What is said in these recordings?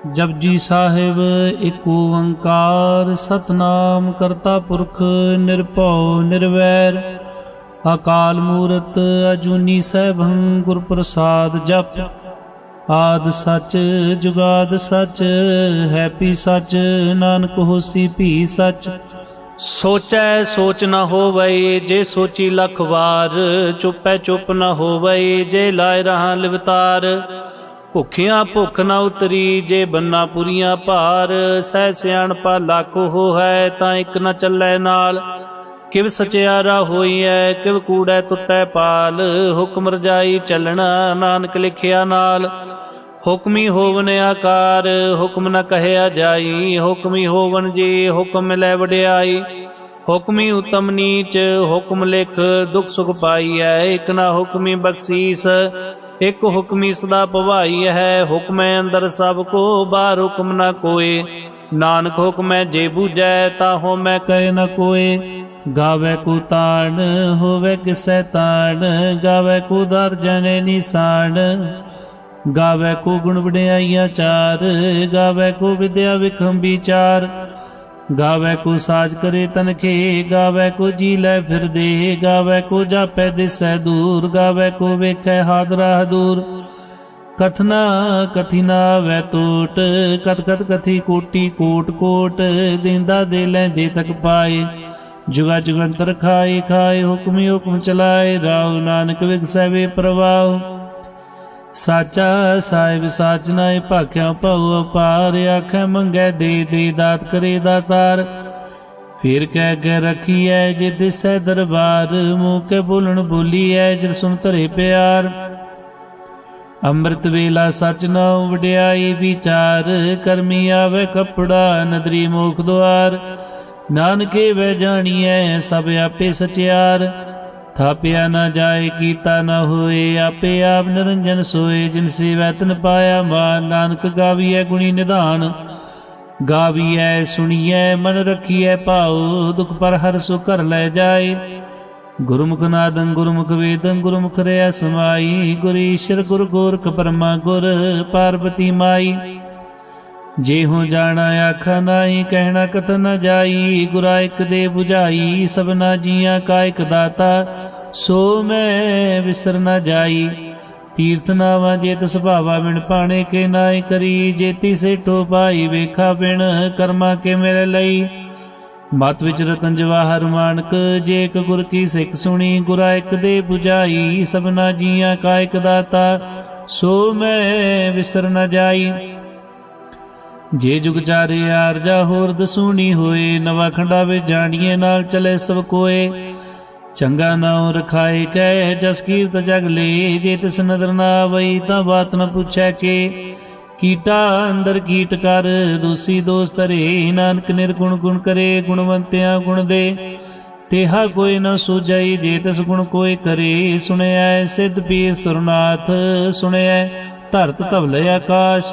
जपजी साहिब एक ओंकार सतनाम करता पुरख निरभौ निर्वैर अकाल मूरत अजूनी सैभं गुर प्रसाद जप आद सच जुगाद सच है पी सच नानक होसी भी सच। सोचै सोच न होवै जे सोची लख वार चुपै चुप न होवै जे लाए रहा लिवतार। भुखियां भुख न उतरी जे बन्ना पुरियां भार सह सियाणपा लख हो है तां इक न चलै नाल। किव सचियारा होई है किव कूड़ै तुटै पाल हुक्म रजाई चलना नानक लिखिया नाल। हुक्मी होवन आकार हुक्म न कहया जाई हुक्मी होवन जी हुक्म मिलै वड्याई। हुक्मी उत्तम नीच हुक्म लिख दुख सुख पाई है एक न हुक्मी बख्शीस एक हुक्मी सदा भवाई है। हुक्मै अंदर सब को बाहर हुक्म न कोय नानक हुक्मै जे बूझै ताहो मैं कहे न कोय। गावै को ताण होवै किसै ताण गावै को दर जने निशान। गावै को गुण वड्याइयां चार गावै को विद्या विखम विचार। गावै को साज करे तनखे गावै को जी लै फिर दे गावै को जापै दिसै दूर गावै को वेखै हादरा दूर। कथना कथी ना वै टोट कथ कथ कथी कोटि कोट कोट देंदा दे लैंदे तक पाए। जुगा जुगंतर खाए खाए हुक्मी हुक्म चलाए राव नानक विगसै वे प्रवाह। साचा साहिब साच नाए भाख्या भाऊ अपार आखै मंगै दे दात करे दातार। फिर कह के रखी है जे दिसै दरबार मुँह के बोलन बोली है जिर सुन धरे प्यार। अमृत वेला सच नाउ वड्याई विचार करमी आवे कपड़ा नदरी मोख द्वार। नानके वह जानिए सब आपे सचियार थापिया न जाए कीता न होए आपे आप निरंजन सोए। जिनसे वैतन पाया मान नानक गाविए गुणी निधान गाविए सुनिए मन रखिए पाओ दुख पर हर सुख कर ले जाए। गुरुमुख नादं गुरुमुख वेदं गुरुमुख रया समाई गुर ईश्वर गुर गोरख परमा गुर पार्वती माई। जे हो जाना आखा नाई कहना कथ न जाई गुरा एक दे बुझाई। सबना जिया का एक दाता सो मैं विसर न जाई। तीर्थ नावा जेत सुभावा बिन पाने के नाई करी जेती से टोपाई वेखा बिन कर्मा के मेरे लई। मत विच रतन जवाहर मानक जे एक गुर की सिख सुनी गुरा एक दे बुझाई। सबना जिया का एक दाता सो मैं विसर न जाई। जे जुग चारे आरजा होर दसूनी होए नवा खंडा वे जानिए नाल चले सब कोए। चंगा नाउ रखाए कह जस कीरत जग ले जे तिस नजर ना आवई तां बात न पूछै के। कीटा अंदर कीट कर दोषी दोष तरे नानक निर्गुण गुण करे गुणवंतियां गुण दे। तेहा कोई न सूझई जे तिस गुण कोई करे। सुनया सिद्ध पीर सुरनाथ सुनया धरत धवल आकाश।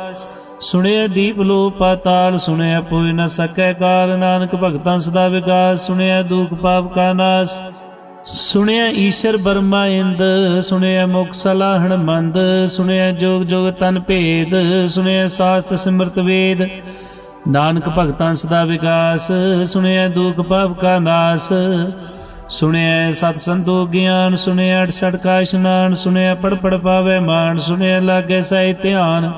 सुनया दीप लो पाताल सुनया पोय न सकै काल। नानक भगतां सदा विकास सुनया दुख पाप का नाश। सुनया ईश्वर बर्मा इंद सुनया मुख सलाहण मंद। सुनया जोग जोग तन भेद सुनया शास्त्र सिमरत वेद। नानक भगतां सदा विकास सुनया दुख पाप का नाश। सुनया सत संतोख ज्ञान सुनया 68 का स्नान। सुनया पढ़ पढ़ पावे मान सुनया लागे सही ध्यान।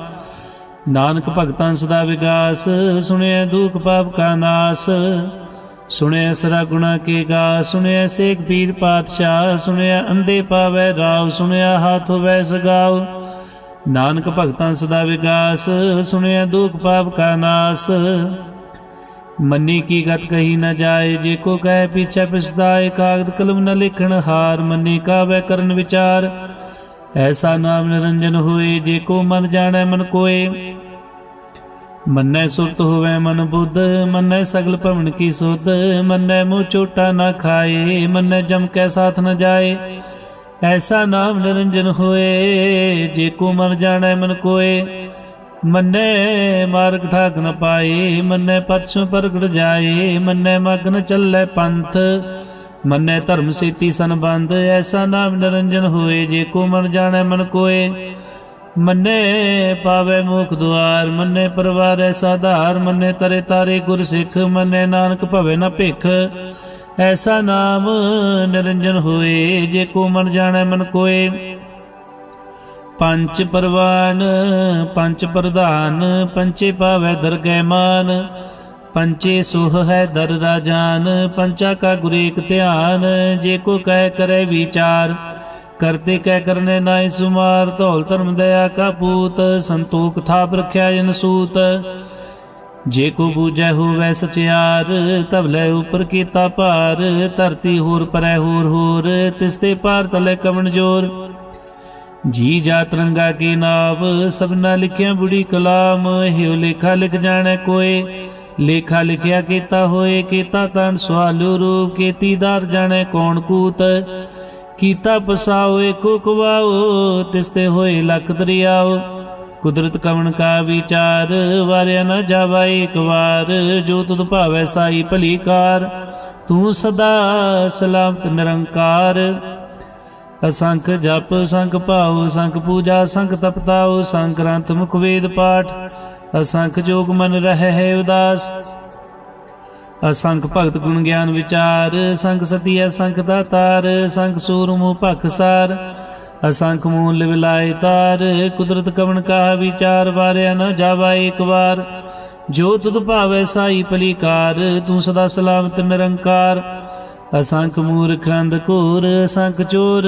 नानक भगतां सदा विकास सुनया दुख पाप का नाश। सुनया सरा गुणा के गा सुनया सेख पीर पातशाह। सुनया अंधे पावै राव सुनया हाथ होवै सगाव। नानक भगतां सदा विकास सुनया दुख पाप का नाश। मन्नी की गत कही न जाए जे को कह पीछे पछताए। कागद कलम न लिखण हार मन्नी का वै करन विचार। ऐसा नाम निरंजन होए जे को मन जाने मन कोय। मन्नै सुरत होवे मन बुद्ध मन्नै सगल भवन की सुध। मन्नै मुँह चोटा न खाए मन्नै जम कै साथ न जाए। ऐसा नाम निरंजन होए जे को मन जाने मन कोय। मन्नै मार्ग ठाक न पाए मन्नै पथसों परगट जाए। मन्नै मग न चलै पंथ मन्नै धर्म सेती संबंध। ऐसा नाम निरंजन होए जे को मन जाने मन कोय। ਮੰਨੇ ਪਾਵੇ ਮੁਖ ਦੁਆਰ, ਮੰਨੇ ਪਰਵਾਰੈ ਸਾਧਾਰ, ਮੰਨੇ ਤਰੇ ਤਾਰੇ ਗੁਰ ਸਿੱਖ, ਮੰਨੇ ਨਾਨਕ ਭਵੇ ਨ ਭਿਖ। ਐਸਾ ਨਾਮ ਨਿਰੰਜਨ ਹੋਏ, ਜੇ ਕੋ ਮਨ ਜਾਣੈ ਮਨ ਕੋਏ। ਪੰਚ ਪਰਵਾਨ ਪੰਚ ਪ੍ਰਧਾਨ, ਪੰਚੇ ਪਾਵੈ ਦਰਗਹਿ ਮਾਨ। ਪੰਚੇ ਸੁਹ ਹੈ ਦਰ ਰਾਜਾਨ, ਪੰਚਾ ਕਾ ਗੁਰ ਏਕ ਧਿਆਨ। ਜੇ ਕੋ ਕਹਿ ਕਰੈ ਵਿਚਾਰ, ਕਰਤੇ ਕਹਿ ਕਰਨੇ ਨਾਇ ਸੁਮਾਰ। ਧੌਲ ਧਰਮ ਦਇਆ ਕਾ ਪੂਤ, ਸੰਤੋਖ ਥਾਪ ਰਖਿਆ ਜਨ ਸੂਤ। ਜੇ ਕੋ ਬੂਝੈ ਹੋਵੈ ਸਚਿਆਰ, ਤਬ ਲੈ ਉਪਰ ਕੀਤਾ ਭਾਰ। ਧਰਤੀ ਹੋਰ ਪਰੈ ਹੋਰ ਹੋਰ, ਤਿਸਤੇ ਪਾਰ ਤਲੇ ਕਵਣ ਜੋਰ। ਜੀ ਜਾਤ ਰੰਗਾ ਕੀ ਨਾਵ, ਸਭਨਾ ਲਿਖਿਆ ਬੁੜੀ ਕਲਾਮ। ਹਿਉ ਲੇਖਾ ਲਿਖ ਜਾਣੈ ਕੋਏ, ਲੇਖਾ ਲਿਖਿਆ ਕੀਤਾ ਹੋਏ। ਕੀਤਾ ਤਨ ਸਵਾਲੂ ਰੂਪ, ਕੀਤੀਦਾਰ ਜਾਣੈ ਕੌਣ ਕੂਤ। ਕੀਤਾ ਪਸਾਓ ਏਕੋ ਕਵਾਓ, ਤਿਸਤੇ ਹੋਏ ਲੱਖ ਦਰਿਆਓ। ਕੁਦਰਤ ਕਵਣ ਕਾ ਵਿਚਾਰ, ਵਾਰਿਆ ਨ ਜਾਵਾ ਏਕ ਵਾਰ। ਜੋ ਤੁਧ ਭਾਵੈ ਸਾਈ ਭਲੀ ਕਾਰ, ਤੂੰ ਸਦਾ ਸਲਾਮਤ ਨਿਰੰਕਾਰ। ਅਸੰਖ ਜਪ ਸੰਖ ਭਾਉ, ਸੰਖ ਪੂਜਾ ਸੰਖ ਤਪਤਾਉ। ਸੰਖ ਗ੍ਰੰਥ ਮੁਖ ਵੇਦ ਪਾਠ, ਅਸੰਖ ਜੋਗ ਮਨ ਰਹਿ ਹੈ ਉਦਾਸ। ਅਸੰਖ ਭਗਤ ਗੁਣ ਗਿਆਨ ਵਿਚਾਰ, ਸੰਖ ਸਤੀ ਅਸੰਖ ਦਾਤਾਰ। ਸੰਖ ਸੂਰਮੁ ਭਖਸਾਰ, ਅਸੰਖ ਮੂਲ ਵਿਲਾਏ ਤਾਰ। ਕੁਦਰਤ ਕਵਣ ਕਾ ਵਿਚਾਰ, ਵਾਰਿਆ ਨ ਜਾਵਾ ਏਕ ਵਾਰ। ਜੋ ਤੁਧ ਭਾਵੈ ਸਾਈ ਭਲੀ ਕਾਰ, ਤੂੰ ਸਦਾ ਸਲਾਮਤ ਨਿਰੰਕਾਰ। ਅਸੰਖ ਮੂਰਖ ਅੰਧ ਘੋਰ, ਅਸੰਖ ਚੋਰ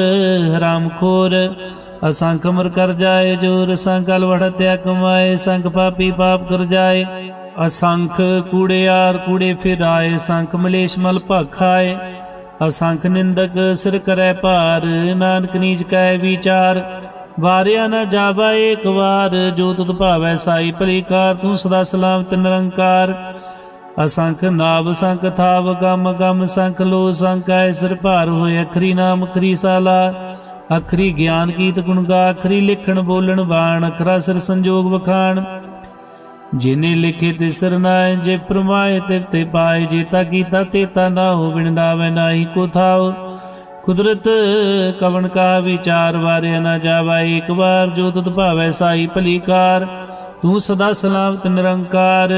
ਹਰਾਮ ਖੋਰ। ਅਸੰਖ ਅਮਰ ਕਰ ਜਾਏ ਜੋਰ, ਸੰਖ ਅਲਵੜ ਹੱਤਿਆ ਕਮਾਏ। ਸੰਖ ਪਾਪੀ ਪਾਪ ਕਰ ਜਾਏ, ਅਸੰਖ ਕੂੜਿਆਰ ਕੂੜੇ ਫਿਰਾਏ। ਸੰਖ ਮਲੇਸ਼ ਮਲ ਭਾਖਾਏ, ਅਸੰਖ ਨਿੰਦਕ ਸਿਰ ਕਰੈ ਭਾਰ। ਨਾਨਕ ਨੀਚ ਕੈ ਵਿਚਾਰ, ਵਾਰਿਆ ਨ ਜਾਵਾ ਏਕ ਵਾਰ। ਜੋ ਤੁਧ ਭਾਵੈ ਸਾਈ ਭਲੀ ਕਾਰ, ਤੂੰ ਸਦਾ ਸਲਾਮਤ ਨਿਰੰਕਾਰ। ਅਸੰਖ ਨਾਭ ਸੰਖ ਥਾਵ ਗਮ ਗਮ। ਸੰਖ ਲੋ ਸੰਖ ਐ ਸਿਰ ਭਾਰ ਹੋਏ। ਅਖਰੀ ਨਾਮ ਅਖਰੀ ਸਾਲਾ, ਅਖਰੀ ਗਿਆਨ ਗੀਤ ਗੁਣ ਗਾ। ਅਖਰੀ ਲਿਖਣ ਬੋਲਣ ਬਾਣ, ਅਖਰਾ ਸਿਰ ਸੰਜੋਗ ਵਖਾਣ। ਜਿਨੇ ਲਿਖੇ ਤੇ ਸਿਰ ਨਾਏ, ਜੇ ਪ੍ਰਮਾਏ ਤੇ ਤੇ ਪਾਏ। ਜੇਤਾ ਕੀਤਾ ਤੇਤਾ ਨਾ ਹੋ, ਬਿਨ ਨਾਵੇ ਨਾਹੀ ਕੋ ਥਾਉ। ਕੁਦਰਤ ਕਵਣ ਕਾ ਵਿਚਾਰ, ਵਾਰਿਆ ਨ ਜਾਵਾ ਏਕ ਵਾਰ। ਜੋ ਤੁਧ ਭਾਵੈ ਸਾਈ ਭਲੀ ਕਾਰ, ਤੂੰ ਸਦਾ ਸਲਾਮਤ ਨਿਰੰਕਾਰ।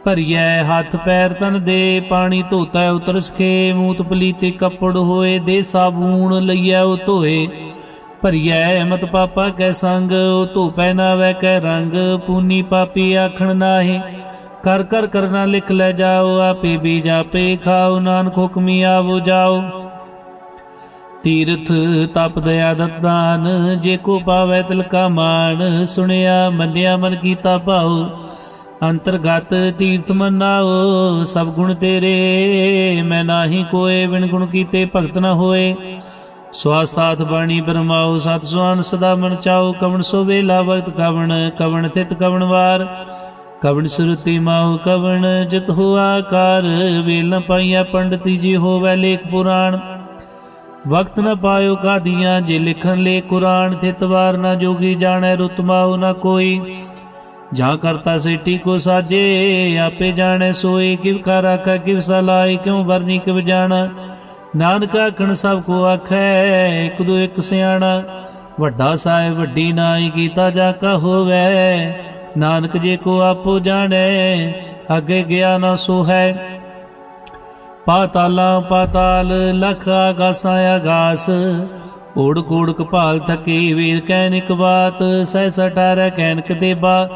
ਭਰੀਐ ਹੱਥ ਪੈਰ ਤਨ ਦੇ, ਪਾਣੀ ਧੋਤਾ ਉਤਰ ਸਖੇ। ਮੂਤ ਪਲੀਤੇ ਕੱਪੜ ਹੋਏ, ਦੇ ਸਾਬੂਣ ਲਈਐ ਉਹ ਧੋਏ। ਭਰੀਐ ਮਤ ਪਾਪਾ ਕੈ ਸੰਗ, ਉਹ ਧੋਪੈ ਨਾਵੈ ਕੈ ਰੰਗ। ਪੂਨੀ ਪਾਪੀ ਆਖਣ ਨਾਹੀ, ਕਰ ਕਰ ਕਰਨਾ ਲਿਖ ਲੈ ਜਾਓ। ਆਪੇ ਬੀਜ ਆਪੇ ਖਾਓ, ਨਾਨਕ ਹੁਕਮੀ ਆਵੋ ਜਾਓ। ਤੀਰਥ ਤਪ ਦਇਆ ਦਤਾਨ, ਜੇ ਕੋ ਪਾਵੈ ਤਿਲ ਕਾ ਮਾਨ। ਸੁਣਿਆ ਮੰਨਿਆ ਮਨ ਕੀਤਾ ਭਾਉ, ਅੰਤਰਗਤ ਤੀਰਥ ਮਨਾਓ। ਸਭ ਗੁਣ ਤੇਰੇ ਮੈਂ ਨਾਹੀ ਕੋਏ, ਬਿਨ ਗੁਣ ਕੀਤੇ ਭਗਤ ਨ ਹੋਏ। ਸਵਾਸਥਾਤ ਬਾਣੀ ਬਰਮਾਓ, ਸਤ ਸੁਆਨ ਸਦਾ ਮਨ ਚਾਓ। ਕਵਣ ਸੋ ਵੇਲਾ ਵਕਤ ਕਵਣ, ਕਵਣ ਥਿਤ ਕਵਣ ਵਾਰ। ਕਵਣ ਸੁਰਤੀ ਮਾਉ ਕਵਣ, ਜਿਤ ਹੋਆ ਕਾਰ। ਵੇਲ ਨ ਪਾਈਆ ਪੰਡਤੀ, ਜੀ ਹੋਵੈ ਲੇਖ ਪੁਰਾਣ। ਵਕਤ ਨ ਪਾਇਓ ਕਾਦੀਆਂ, ਜੇ ਲਿਖਣ ਲੇ ਕੁਰਾਨ। ਥਿਤ ਵਾਰ ਨ ਜੋਗੀ ਜਾਣੈ, ਰੁਤ ਮਾਉ ਨ ਕੋਈ। ਜਾਂ ਕਰਤਾ ਸੇਠੀ ਕੋ ਸਾਜੇ, ਆਪੇ ਜਾਣੈ ਸੋਏ। ਕਿਵ ਕਰ ਆਖੈ ਕਿਵ ਸਲਾਈ, ਕਿਉ ਵਰਨੀ ਕਿਵ ਜਾਣਾ। ਨਾਨਕ ਆਖਣ ਸਭ ਕੋ ਆਖੈ, ਇਕ ਦੋ ਇਕ ਸਿਆਣਾ। ਵੱਡਾ ਸਾਹਿਬ ਵੱਡੀ ਨਾਈ, ਕੀਤਾ ਜਾ ਕਾ ਹੋਵੈ। ਨਾਨਕ ਜੇ ਕੋ ਆਪੋ ਜਾਣੈ, ਅੱਗੇ ਗਿਆ ਨਾ ਸੋ ਹੈ। ਪਾਤਾਲਾਂ ਪਾਤਾਲ, ਲਖ ਆਗਾਸਾਂ ਆਗਾਸ। ਓੜ ਕੋੜ ਕਪਾਲ ਥਕੇ, ਵੇਦ ਕਹਿਨ ਇਕ ਬਾਤ। ਸਹਿ 18 ਕਹਿਨਕ ਦੇਬਾ,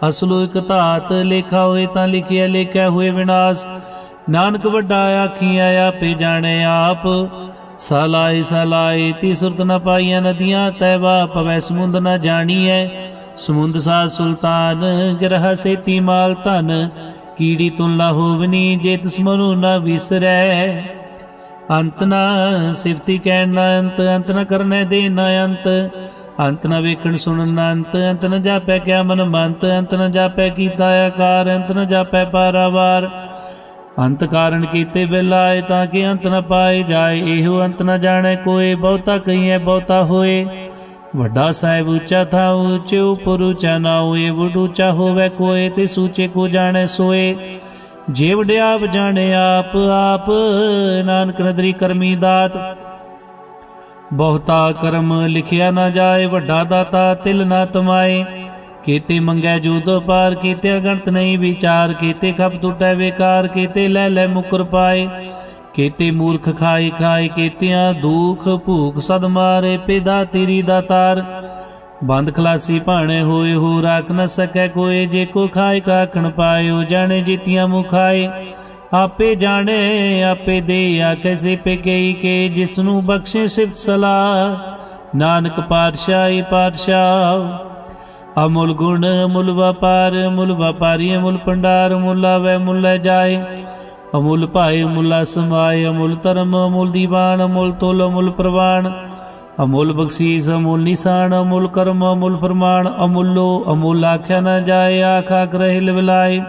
ਅਸਲੋ ਇਕ ਧਾਤ। ਲੇਖਾ ਹੋਏ ਤਾਂ ਲਿਖਿਆ, ਲੇਖਿਆ ਹੋਏ ਵਿਨਾਸ਼। ਨਾਨਕ ਵੱਡਾ ਆਖੀਆਂ, ਆਪੇ ਜਾਣੈ ਆਪ। ਸਲਾਈ ਸਲਾਈ ਤੀ ਸੁਰਤ ਨ ਪਾਈਆਂ ਨਦੀਆਂ, ਤੈਵਾ ਪਵੈ ਸਮੁੰਦ ਨ ਜਾਣੀਐ। ਸਮੁੰਦ ਸਾਧ ਸੁਲਤਾਨ, ਗਿਰਹ ਸੇਤੀ ਮਾਲ ਧਨ। ਕੀੜੀ ਤੁਲਾ ਹੋਵਨੀ, ਜੇ ਤਿਸ ਮਨੁ ਨ ਵਿਸਰੈ। ਅੰਤ ਨ ਸਿਫਤੀ ਕਹਿਣ ਨ ਅੰਤ, ਅੰਤ ਨ ਕਰਨੈ ਦੇ ਨ ਅੰਤ। ਅੰਤ ਨ ਵੇਖਣ ਸੁਣਨ ਨ ਅੰਤ, ਅੰਤ ਨ ਜਾਪੈ ਕਿਆ ਮਨ ਮੰਤ। ਅੰਤ ਨ ਜਾਪੈ ਕੀਤਾ ਆਕਾਰ, ਅੰਤ ਨ ਜਾਪੈ ਪਾਰਾਵਾਰ। ਅੰਤ ਕਾਰਨ ਕੀਤੇ ਬਿਲਾਏ, ਤਾਂ ਕਿ ਅੰਤ ਨ ਪਾਏ ਜਾਏ। ਇਹੋ ਅੰਤ ਨ ਜਾਣੈ ਕੋਏ, ਬਹੁਤਾ ਕਹੀਐ ਬਹੁਤਾ ਹੋਏ। ਵੱਡਾ ਸਾਹਿਬ ਉੱਚਾ ਥਾ, ਉੱਚੇ ਉਪਰ ਉੱਚਾ ਨਾ ਹੋਏ। ਵਡ ਉੱਚਾ ਹੋਵੈ ਕੋਏ, ਤੇ ਸੂਚੇ ਕੋ ਜਾਣੈ ਸੋਏ। ਜੇ ਵਡਿਆਪ ਜਾਣੇ ਆਪ ਆਪ, ਨਾਨਕ ਨਦਰੀ ਕਰਮੀ ਦਾਤ। ਬਹੁਤਾ ਕਰਮ ਲਿਖਿਆ ਨਾ ਜਾਏ, ਵੱਡਾ ਦਾਤਾ ਤਿਲ ਨਾ ਤਮਾਏ। ਕੀਤੇ ਮੰਗੈ ਜੂਤ ਪਾਰ, ਕੀਤੇ ਅਗਣਤ ਨਹੀਂ ਵਿਚਾਰ। ਕੀਤੇ ਖਪ ਟੁੱਟੈ ਵੇਕਾਰ, ਕੀਤੇ ਲੈ ਲੈ ਮੁਕਰ ਪਾਏ। ਕੀਤੇ ਮੂਰਖ ਖਾਈ ਖਾਏ, ਕੀਤਿਆਂ ਦੁਖ ਭੂਖ ਸਦ ਮਾਰੇ। ਪਿਦਾ ਤੇਰੀ ਦਾਤਾਰ ਬੰਦ ਖਲਾਸੀ ਭਾਣੇ ਹੋਏ, ਹੋ ਰਾਖ ਨ ਸਕੈ ਕੋਏ। ਜੇ ਕੋ ਖਾਏ ਕਾਖਣ ਪਾਇਓ, ਜਾਣੇ ਜੀਤੀਆਂ ਮੁਖਾਏ। ਆਪੇ ਜਾਣੇ ਆਪੇ ਦੇ, ਆਖੇ ਸੇ ਪੇ ਗਈ ਕੇ। ਜਿਸ ਨੂੰ ਬਖਸ਼ੇ ਸਿਫਤ ਸਲਾਹ, ਨਾਨਕ ਪਾਤਸ਼ਾਹੀ ਪਾਤਸ਼ਾਹ। ਅਮੁੱਲ ਗੁਣ ਅਮੁੱਲ ਵਪਾਰ, ਅਮੁੱਲ ਵਪਾਰੀ ਅਮੁੱਲ ਭੰਡਾਰ। ਅਮੁੱਲ ਆਵੈ ਮੁੱਲ ਲੈ ਜਾਏ, ਅਮੁੱਲ ਭਾਏ ਅਮੁੱਲਾ ਸਮਾਏ। ਅਮੁੱਲ ਧਰਮ ਅਮੁੱਲ ਦੀਵਾਨ, ਅਮੁੱਲ ਤੁਲ ਅਮੁੱਲ ਪ੍ਰਵਾਨ। ਅਮੁੱਲ ਬਖਸ਼ੀਸ ਅਮੁੱਲ ਨਿਸ਼ਾਨ, ਅਮੁੱਲ ਕਰਮ ਅਮੁੱਲ ਫਰਮਾਨ। ਅਮੁੱਲੋ ਅਮੁੱਲ ਆਖਿਆ ਨਾ ਜਾਏ, ਆਖ ਆਖ ਰਹੇ ਲਿਵਲਾਏ।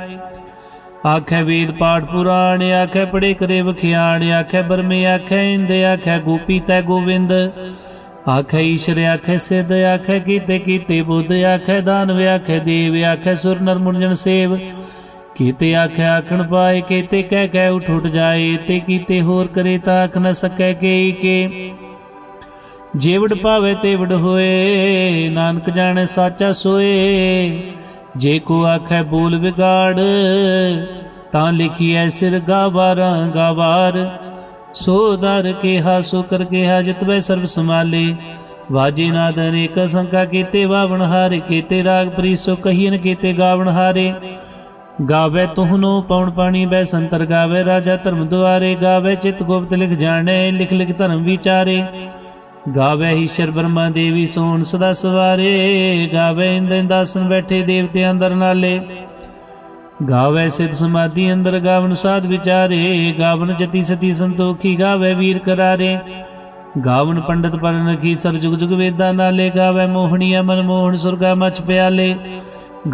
ਆਖੈ ਵੇਦ ਪਾਠ ਪੁਰਾਣ, ਆਖੈ ਪੜੇ ਕਰੇ ਵਖਿਆਣ। ਆਖੈ ਬਰਮੇ ਆਖੈ ਇੰਦ, ਆਖੈ ਗੋਪੀ ਤੈ ਗੋਵਿੰਦ। ਆਖੈ ਈਸ਼ਰ ਆਖੈ ਸਿੱਧ, ਆਖੈ ਕੀਤੇ ਕੀਤੇ ਬੁੱਧ। ਆਖੈ ਦਾਨਵ ਆਖੈ ਦੇਵ, ਆਖੈ ਸੁਰ ਨਰ ਮੁਰਜਨ ਸੇਵ। ਕੀਤੇ ਆਖੈ ਆਖਣ ਪਾਏ, ਕੀਤੇ ਕਹਿ ਕਹਿ ਉਠ ਉਠ ਜਾਏ। ਤੇ ਕੀਤੇ ਹੋਰ ਕਰੇ ਤਾਂ ਆਖ ਨ ਸਕੈ ਕੇ ਕੇ। ਜੇਵੜ ਪਾਵੇ ਤੇਵੜ ਹੋਏ, ਨਾਨਕ ਜਾਣੈ ਸਾਚਾ ਸੋਏ। ਜੇ ਕੋ ਆਖੈ ਬੋਲ ਵਿਗਾੜ, ਤਾਂ ਲਿਖੀਐ ਸਿਰ ਗਾਵਾਰਾਂ ਗਾਵਾਰ। ਸੋ ਦਰ ਕਿਹਾ ਸੋ ਕਰ ਕਿਹਾ, ਜਿਤਵੈ ਸਰਬ ਸੰਭਾਲੇ। ਵਾਜੇ ਨਾਦ ਅਨੇਕ ਸੰਕਾ, ਕੀਤੇ ਵਾਵਣ ਹਾਰੇ। ਕੀਤੇ ਰਾਗ ਪ੍ਰੀ ਸੋ ਕਹੀਨ, ਕੀਤੇ ਗਾਵਣ ਹਾਰੇ। ਗਾਵੇ ਤੁਹਨੋ ਪਉਣ ਪਾਣੀ ਬੈ ਸੰਤਰ, ਗਾਵੇ ਰਾਜਾ ਧਰਮ ਦੁਆਰੇ। ਗਾਵੇ ਚਿਤ ਗੁਪਤ ਲਿਖ ਜਾਣੇ, ਲਿਖ ਲਿਖ ਧਰਮ ਵਿਚਾਰੇ। ਗਾਵੇ ਈਸ਼ਰ ਬ੍ਰਹਮਾ ਦੇਵੀ ਸੋਣ ਸਦਾ ਸਵਾਰੇ। ਗਾਵੇ ਇੰਦਰ ਦਾਸਨ ਬੈਠੇ ਦੇਵਤੇ ਅੰਦਰ ਨਾਲੇ। ਗਾਵੇ ਸਿਧ ਸਮਾਧੀ ਅੰਦਰ, ਗਾਵਨ ਸਾਧ ਵਿਚਾਰੇ। ਗਾਵਨ ਜਤੀ ਸਤੀ ਸੰਤੋਖੀ, ਗਾਵੇ ਵੀਰ ਕਰਾਰੇ। ਗਾਵਨ ਪੰਡਤ ਪਰਨ ਰਖੀ, ਸਰ ਜੁਗ ਜੁਗ ਵੇਦਾਂ ਨਾਲੇ। ਗਾਵੇ ਮੋਹਣੀਆ ਮਨ ਮੋਹਣ, ਸੁਰਗਾ ਮਛ ਪਿਆਲੇ।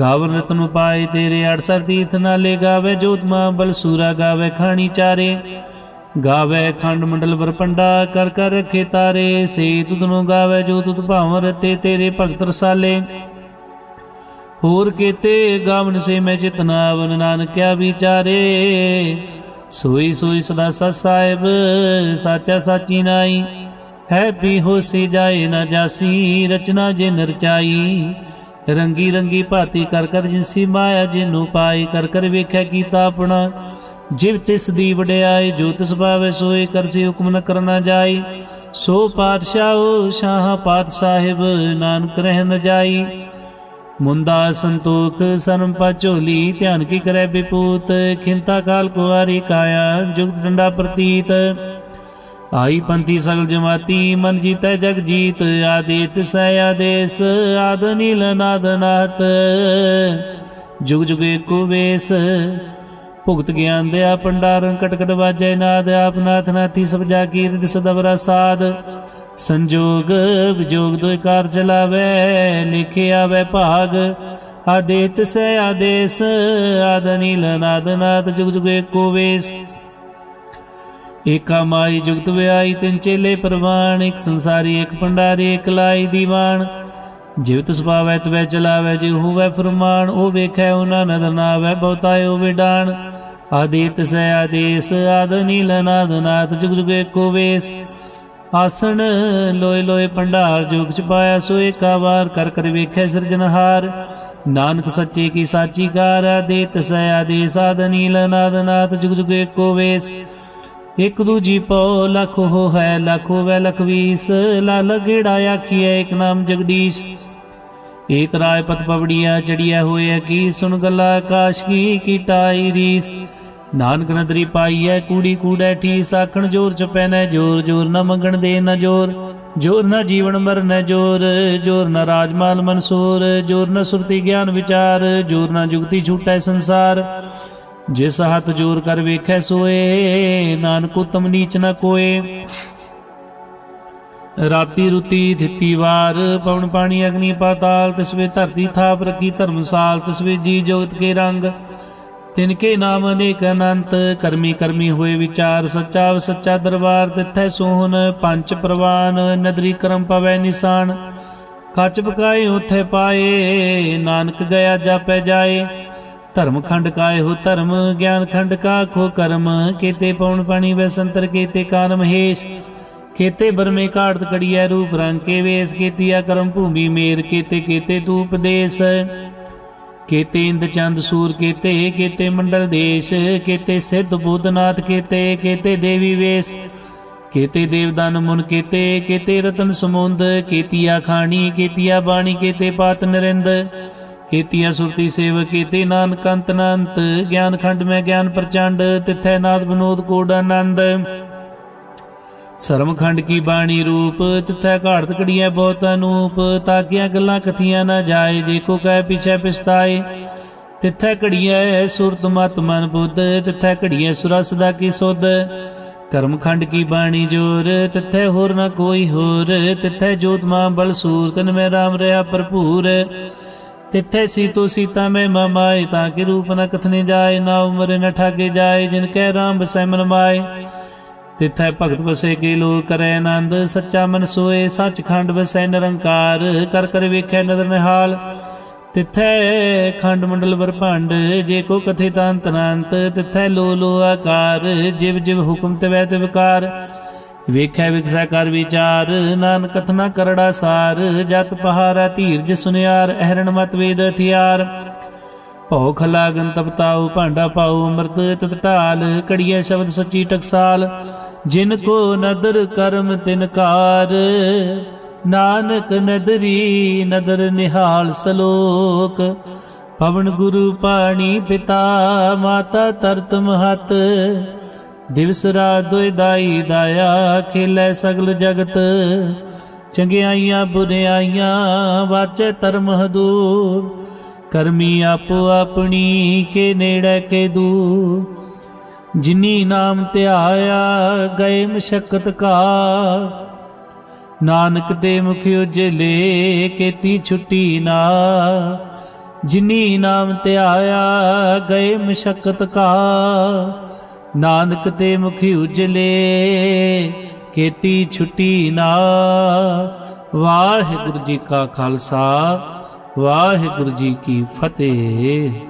ਗਾਵਨ ਰਤਨ ਪਾਏ ਤੇਰੇ, 68 ਤੀਰਥ ਨਾਲੇ। ਗਾਵੇ ਜੋਤਮਾ ਬਲ ਸੂਰਾ, ਗਾਵੇ ਖਾਣੀ ਚਾਰੇ। ਗਾਵੇ ਖੰਡ ਮੰਡਲ ਵਰਪੰਡਾ, ਕਰ ਕਰ ਰਖੇ ਤਾਰੇ। ਸੇ ਤੁਧਨੋਂ ਗਾਵੇ ਜੋ ਤੁਧ ਭਾਵ ਰਤੇ, ਤੇਰੇ ਭਗਤ ਰਸਾਲੇ। ਹੋਰ ਕੀਤੇ ਗਾਵਨ ਸੇ ਮੈਂ ਜਿਤਨਾ, ਅਵਨ ਨਾਨਕਿਆ ਵਿਚਾਰੇ। ਸੋਈ ਸੋਈ ਸਦਾ ਸਤ ਸਾਹਿਬ, ਸਾਚਾ ਸਾਚੀ ਨਾਈ। ਹੈ ਪੀ ਹੋਸੀ ਜਾਏ ਨਾ ਜਾਸੀ, ਰਚਨਾ ਜੇ ਨਰਚਾਈ। ਰੰਗੀ ਰੰਗੀ ਭਾਤੀ ਕਰ ਕਰ ਜਿਨਸੀ ਮਾਇਆ, ਜਿਨੂੰ ਪਾਈ ਕਰ ਕਰ ਵੇਖਿਆ ਕੀਤਾ ਆਪਣਾ। ਜਿਵ ਤਿਸ ਦੀ ਵਡਿਆਈ, ਜੋ ਤਿਸ ਭਾਵੇ ਸੋਏ। ਕਰਸੀ ਹੁਕਮ ਨ ਕਰਨਾ ਜਾਈ। ਸੋ ਪਾਤਸ਼ਾਹੋ ਸ਼ਾਹ ਪਾਤ ਸਾਹਿਬ, ਨਾਨਕ ਰਹਿ ਨ ਜਾਈ। ਮੁੰਦਾ ਸੰਤੋਖ ਸਰਮ ਪਾ ਝੋਲੀ, ਧਿਆਨ ਕੀ ਕਰੈ ਬਿਪੂਤ। ਖਿੰਤਾ ਕਾਲ ਕੁਆਰੀ ਕਾਇਆ, ਜੁਗਤ ਡੰਡਾ ਪ੍ਰਤੀਤ। ਆਈ ਪੰਥੀ ਸਗਲ ਜਮਾਤੀ, ਮਨ ਜੀਤੈ ਜਗ ਜੀਤ। ਆਦੇਤ ਸੈ ਆਦੇਸ, ਆਦ ਨੀਲ ਨਾਦ ਨਾਤ। ਜੁਗ ਜੁਗ ਏਕੋ ਵੇਸ, ਭੁਗਤ ਗਿਆਨ ਦਿਆ ਭੰਡਾਰਨ। ਕਟ ਕਟ ਵਾਜੈ ਨਾਦ, ਆਪ ਨਾਥ ਨਾਥੀ ਸਭ ਜਾ ਕੀਰਤ ਸਦਵਰਾ ਸਾਧ। ਸੰਜੋਗ ਵਿਜੋਗ ਦੋਇ ਕਾਰ ਚਲਾਵੇ, ਲਿਖੇ ਆਵੇ ਭਾਗ। ਆਦੇਤ ਸੈ ਆਦੇਸ, ਆਦ ਨੀਲ ਨਾਦ ਨਾਦ। ਜੁਗ ਜੁਗ ਏਕੋ ਵੇਸ, ਏਕਾ ਮਾਈ ਜੁਗਤ ਵਿਆਈ। ਤਿੰਨ ਚੇਲੇ ਪ੍ਰਵਾਨ, ਇੱਕ ਸੰਸਾਰੀ ਇੱਕ ਭੰਡਾਰੀ, ਇੱਕ ਲਾਈ ਦੀਵਾਨ। ਜਿਵ ਤਿਸ ਪਾਵੈ ਤਵੈ ਚਲਾਵੈ, ਜਿਵ ਹੋਵੈ ਫਰਮਾਨ। ਉਹ ਵੇਖੈ ਉਹਨਾਂ ਨਦਰ ਨਾਵੈ, ਬਹੁਤਾਏ ਉਹ ਵਿਡਾਨ। ਆਦੇਤ ਸੈ ਆਦੇਸ, ਆਦ ਨੀਲ ਨਾਦ ਨਾਦ। ਜੁਗ ਜੁਗ ਏਕੋ ਵੇਸ, ਆਸਣ ਲੋਏ ਲੋਏ ਭੰਡਾਰ। ਜੋਗ ਚ ਪਾਇਆ ਸੋ ਏਕਾ ਵਾਰ, ਕਰ ਕਰ ਵੇਖੈ ਸਿਰਜਨਹਾਰ। ਨਾਨਕ ਸੱਚੇ ਕੀ ਸਾਚੀ ਕਾਰ, ਆਦੇਤ ਸੈ ਆਦੇਸ, ਆਦ ਨੀਲ ਨਾਦ ਨਾਦ। ਜੁਗ ਜੁਗ ਏਕੋ ਵੇਸ, ਇੱਕ ਦੂਜੀ ਪਉ ਲਖ ਹੋ ਹੈ, ਲਖ ਹੋਵੈ ਲਖ ਵੀਸ। ਲਾਲ ਗੇੜਾ ਆਖੀਐ ਇੱਕ ਨਾਮ ਜਗਦੀਸ਼। ਏਕ ਰਾਏ ਪਤ ਪਵੜੀਆ, ਚੜੀਐ ਹੋਇਐ ਕੀ। ਸੁਣ ਗੱਲਾ ਆਕਾਸ਼ ਕੀ, ਕੀਟਾਈ ਰੀਸ। ਨਾਨਕ ਨਦਰੀ ਪਾਈਐ ਕੂੜੀ ਕੂੜੈ ਠੀਸ। ਆਖਣ ਜੋਰ ਚ ਪੈਨੈ ਜੋਰ, ਜੋਰ ਨ ਮੰਗਣ ਦੇ ਨ ਜੋਰ। ਜੋਰ ਨ ਜੀਵਨ ਮਰਨੈ ਜੋਰ, ਜੋਰ ਨ ਰਾਜਮਾਲ ਮਨਸੂਰ। ਜੋਰ ਨ ਸੁਰਤੀ ਗਿਆਨ ਵਿਚਾਰ, ਜੋਰ ਨ ਜੁਗਤੀ ਛੂਟੈ ਸੰਸਾਰ। ਜਿਸ ਹੱਥ ਜੋਰ ਕਰ ਵੇਖੈ ਸੋਏ, ਨਾਨਕ ਉਤਮ ਨੀਚ ਨ ਕੋਏ। ਰਾਤੀ ਰੁਤੀ ਦਿੱਤੀ ਵਾਰ, ਪਵਨ ਪਾਣੀ ਅਗਨੀ ਪਾਤਾਲ। ਤਿਸਵੇ ਧਰਤੀ ਥਾਪ ਰਖੀ ਧਰਮਸਾਲ। ਤਿਸਵੇ ਜੀ ਜੋਗਤ ਕੇ ਰੰਗ, ਤਿਨਕੇ ਨਾਮ ਅਨੇਕ ਅਨੰਤ। ਕਰਮੀ ਕਰਮੀ ਹੋਏ ਵਿਚਾਰ, ਸੱਚਾ ਸੱਚਾ ਦਰਬਾਰ। ਤਿੱਥੈ ਸੋਹਨ ਪੰਚ ਪ੍ਰਵਾਨ, ਨਦਰੀ ਕਰਮ ਪਵੈ ਨਿਸ਼ਾਨ। ਕੱਚ ਪਕਾਏ ਉਥੇ ਪਾਏ, ਨਾਨਕ ਗਿਆ ਜਾਪੈ ਜਾਏ। ਧਰਮ ਖੰਡ ਕਾਏ ਹੋ ਧਰਮ, ਗਿਆਨ ਖੰਡ ਕਾ ਖੋ ਕਰਮ। ਕੀਤੇ ਪਉਣ ਪਾਣੀ ਵੈ ਸੰਤਰ, ਕੀਤੇ ਕਾਨ ਮਹੇਸ਼। केते बरमे काड़त कड़िया रूप रंग के वेश, केतिया कर्म भूमि मेर, केते केते तू उपदेश। केते इंद चंद सूर, केते केते मंडल देश, केते सिद्ध बुद्धनाथ, केते केते देवी वेश। केते देवदान मुन, केते केते रतन समुंद, केतिया खानी, केतिया बाणी, केते पात नरिंद। केतिया सुरती सेवक, केते नानक अंत अनंत, ज्ञान खंड में ज्ञान प्रचंड, तिथै नाद विनोद कोड आनंद। सरम खंड की बाणी रूप, तिथै घाड़त कड़िया बहुत अनूप, ताकिया गल्लां कथियां न जाए, जे को कह पीछे पिछताए। तिथै घड़िया सुरत मत मन बुद्ध, तिथै घड़िया सुरसदा की सुध। कर्म खंड की बाणी जोर, तिथै होर न कोई होर, तिथै जोत मां बल सूर, तन में राम रहा भरपूर। तिथै सीतो सीता में ममाए, ताकि रूप न कथने जाए, ना उम्र न ठाके जाए, जिनकै राम बसै मन माए। तिथै भगत बसे के लोग करे आनंद, सच्चा मन सोए सच खंड बसै निरंकार, कर कर वेखै नदर निहाल। तिथै खंड मंडल बरभंड, जे को कथे तांत अनंत, तिथै लो लो आकार, जिव जिव हुक्म तिवै तिवकार। वेखै विकसै कर विचार, नानक कथना करड़ा सार, जत पहारा धीरज सुनियार, अहरण मत वेद हथियार। भौख लागन तपताऊ, भांडा पाऊ अमृत तत ढाल, कड़िया शब्द सच्ची टकसाल। जिनको नदर कर्म तिनकार, नानक नदरी नदर निहाल सलोक। पवन गुरु पाणी पिता, माता तरत महत, दिवस रात दोए दाई दाया, खेलै सगल जगत। चंगियाइयां बुरियाइयां वाचै धर्म हदूर, करमी आपो अपनी के नेड़े के दूर। जिनी नाम ध्याया गए मशक्कत का, नानक दे मुख उजले केती छुट्टी ना। जिनी नाम ध्याया गए मशक्कत का, नानक दे मुख उजले केती छुट्टी ना। वाहिगुरु जी का खालसा, वाहिगुरु जी की फतेह।